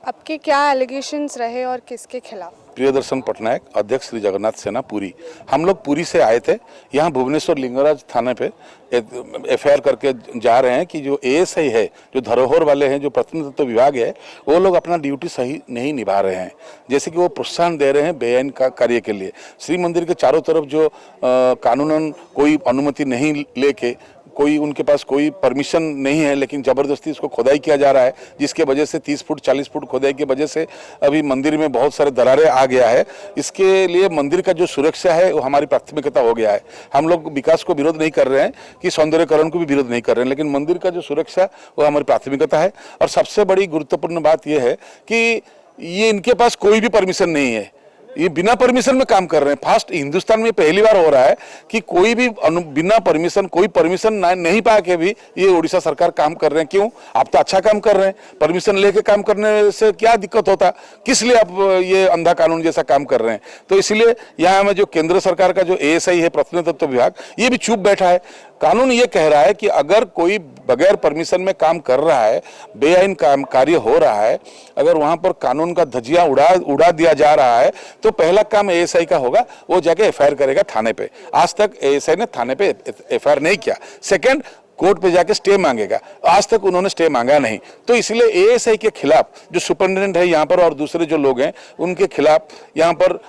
अब के क्या एलिगेशंस रहे और किसके खिलाफ? प्रियदर्शन पटनायक, अध्यक्ष श्री जगन्नाथ सेना पुरी। हम लोग पुरी से आए थे, यहाँ भुवनेश्वर लिंगराज थाने पे एफआईआर करके जा रहे हैं कि जो एएसआई है, जो धरोहर वाले हैं, जो प्रत्नतत्व विभाग है, वो लोग अपना ड्यूटी सही नहीं निभा रहे हैं। जैसे कि वो प्रोत्साहन दे रहे हैं बेआईन का कार्य के लिए। श्री मंदिर के चारों तरफ जो कानूनन कोई अनुमति नहीं लेके, कोई उनके पास कोई परमिशन नहीं है, लेकिन ज़बरदस्ती इसको खोदाई किया जा रहा है, जिसके वजह से 30 फुट 40 फुट खोदाई की वजह से अभी मंदिर में बहुत सारे दरारें आ गया है। इसके लिए मंदिर का जो सुरक्षा है वो हमारी प्राथमिकता हो गया है। हम लोग विकास को विरोध नहीं कर रहे हैं कि सौंदर्यकरण को भी विरोध नहीं कर रहे हैं, लेकिन मंदिर का जो सुरक्षा वो हमारी प्राथमिकता है। और सबसे बड़ी गुरुत्वपूर्ण बात यह है कि ये इनके पास कोई भी परमिशन नहीं है, ये बिना परमिशन में काम कर रहे हैं। फास्ट हिंदुस्तान में पहली बार हो रहा है कि कोई भी बिना परमिशन, कोई परमिशन नहीं पा के भी ये उड़ीसा सरकार काम कर रहे हैं। क्यों? आप तो अच्छा काम कर रहे हैं, परमिशन लेके काम करने से क्या दिक्कत होता, किस लिए आप ये अंधा कानून जैसा काम कर रहे हैं? तो इसलिए यहाँ में जो केंद्र सरकार का जो एएसआई है, प्रत्नतत्व विभाग, ये भी चुप बैठा है। कानून ये कह रहा है कि अगर कोई बगैर परमिशन में काम कर रहा है, बेआईन काम कार्य हो रहा है, अगर वहां पर कानून का धज्जियां उड़ा दिया जा रहा है, तो पहला काम एएसआई का होगा, वो जाके एफआईआर करेगा थाने पे। आज तक एएसआई ने थाने पे एफआईआर नहीं किया। सेकंड, कोर्ट पे जाके स्टे मांगेगा, आज तक उन्होंने स्टे मांगा नहीं। तो इसलिए एएसआई के खिलाफ जो सुपरिटेंडेंट है यहाँ पर और दूसरे जो लोग हैं, उनके खिलाफ यहाँ पर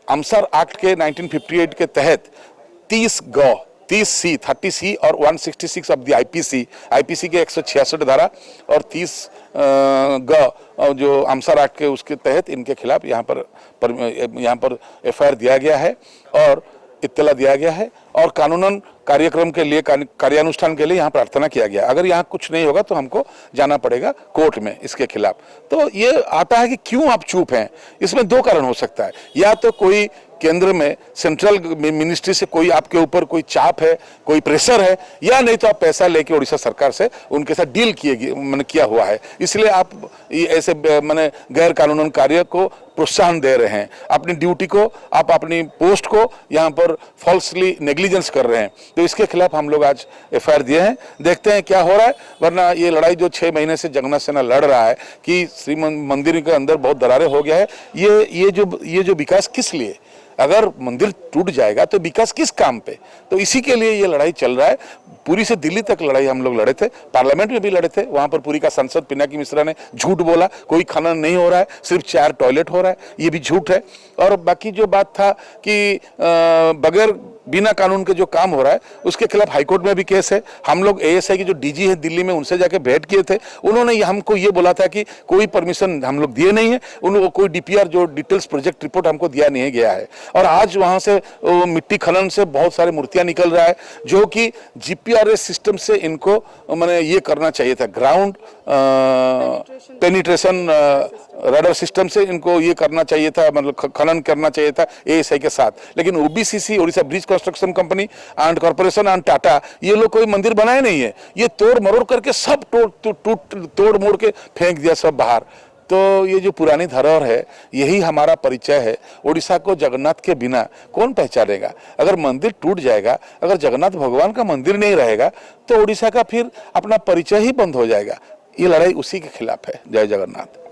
आमसर एक्ट के 1958 के तहत 30C और 166 ऑफ द आईपीसी के 166 धारा और 30 जो आमसर एक्ट के उसके तहत इनके खिलाफ यहाँ पर एफआईआर दिया गया है और इत्तला दिया गया है और कानूनन कार्यक्रम के लिए, कार्यानुष्ठान के लिए यहाँ प्रार्थना किया गया। अगर यहाँ कुछ नहीं होगा तो हमको जाना पड़ेगा कोर्ट में इसके खिलाफ। तो ये आता है कि क्यों आप चुप हैं। इसमें दो कारण हो सकता है, या तो कोई केंद्र में सेंट्रल मिनिस्ट्री से कोई आपके ऊपर कोई चाप है, कोई प्रेशर है, या नहीं तो आप पैसा लेके उड़ीसा सरकार से उनके साथ डील किया हुआ है, इसलिए आप ऐसे गैर कानूनन कार्य को प्रोत्साहन दे रहे हैं। अपनी ड्यूटी को, आप अपनी पोस्ट को यहाँ पर फॉल्सली नेग्लिजेंस कर रहे हैं। तो इसके खिलाफ हम लोग आज एफआईआर दिए हैं, देखते हैं क्या हो रहा है। वरना ये लड़ाई जो 6 महीने से जगन्नाथ सेना लड़ रहा है कि श्री मंदिर के अंदर बहुत दरारें हो गया है, ये जो विकास किस लिए, अगर मंदिर टूट जाएगा तो विकास किस काम पे? तो इसी के लिए ये लड़ाई चल रहा है। पुरी से दिल्ली तक लड़ाई हम लोग लड़े थे, पार्लियामेंट में भी लड़े थे। वहां पर पुरी का सांसद पिनाकी मिश्रा ने झूठ बोला, कोई खनन नहीं हो रहा है, सिर्फ 4 टॉयलेट हो रहा है, ये भी झूठ है। और बाकी जो बात था कि बगैर बिना कानून के जो काम हो रहा है, उसके खिलाफ हाईकोर्ट में भी केस है। हम लोग एएसआई की जो डीजी है दिल्ली में, उनसे जाके भेंट किए थे। उन्होंने हमको ये बोला था कि कोई परमिशन हम लोग दिए नहीं है, उनको कोई डीपीआर जो डिटेल्स प्रोजेक्ट रिपोर्ट हमको दिया नहीं गया है। और आज वहां से मिट्टी खनन से बहुत सारी मूर्तियां निकल रहा है, जो कि जीपीआरएस सिस्टम से इनको ये करना चाहिए था, ग्राउंड पेनिट्रेशन रडार सिस्टम से इनको ये करना चाहिए था, खनन करना चाहिए था एएसआई के साथ। लेकिन OBCC, Odisha bridge construction company and corporation and Tata, ये लोग कोई मंदिर बनाए नहीं है, ये तोड़ मरोड़ करके सब तोड़ मोड़ के फेंक दिया सब बाहर। तो ये जो पुरानी धरोहर है, यही हमारा परिचय है। उड़ीसा को जगन्नाथ के बिना कौन पहचानेगा? अगर मंदिर टूट जाएगा, अगर जगन्नाथ भगवान का मंदिर नहीं रहेगा, तो उड़ीसा का फिर अपना परिचय ही बंद हो जाएगा। ये लड़ाई उसी के खिलाफ है। जय जगन्नाथ।